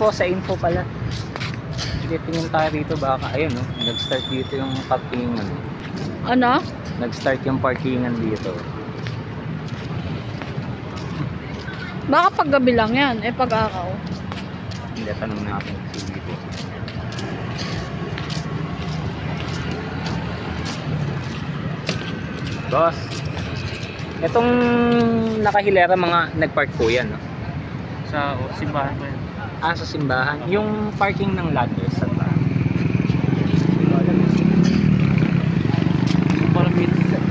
info, sa info pala. Sige, tingin tayo dito baka. Ayun, no? Nag-start dito yung parkingan. Ano? Nag-start yung parkingan dito. Baka paggabi lang yan. Eh, pag-araw. Hindi, tanong natin si dito. Boss, itong nakahilera mga nagpark po yan, no? Sa simbahan pa yun. Ah, sa simbahan. Yung parking ng Landers, saan ba?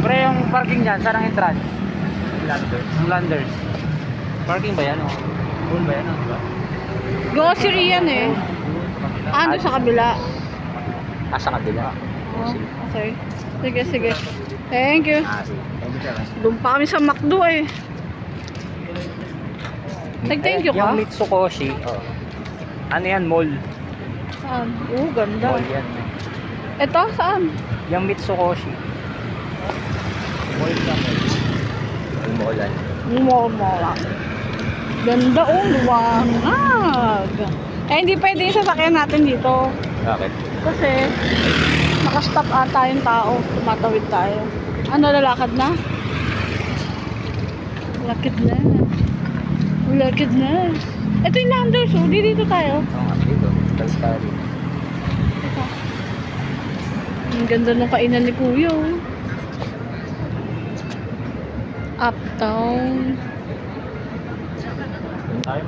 Pre, yung parking dyan, saan ang entrance? Landers. Yung Landers. Parking ba yan o? Full ba yan o? Diba? Grocery yan eh. Ano sa kabila? Ah, sa kabila. Oh, okay. Sige, sige. Thank you. Ah, sige. Thank you, sir. Doon pa kami sa McDo eh. Nag-thank you ka? Yung Mitsukoshi, oh. Ano yan, mall? Saan? Oo, ganda. Mall yan. Ito, saan? Yung Mitsukoshi. Mall yan. Mall yan. Mall. Ganda oh, luwangag. Eh, hindi pwede yung sasakyan natin dito. Bakit? Kasi, nakastop ata yung tao. Tumatawid tayo. Ano, lalakad na? Lakad na. Lakad na. Ito yung Landers, oh. Di dito tayo. Oo nga, dito. Kalsari. Ang ganda ng kainan ni Kuya, oh. Uptown. Tayo.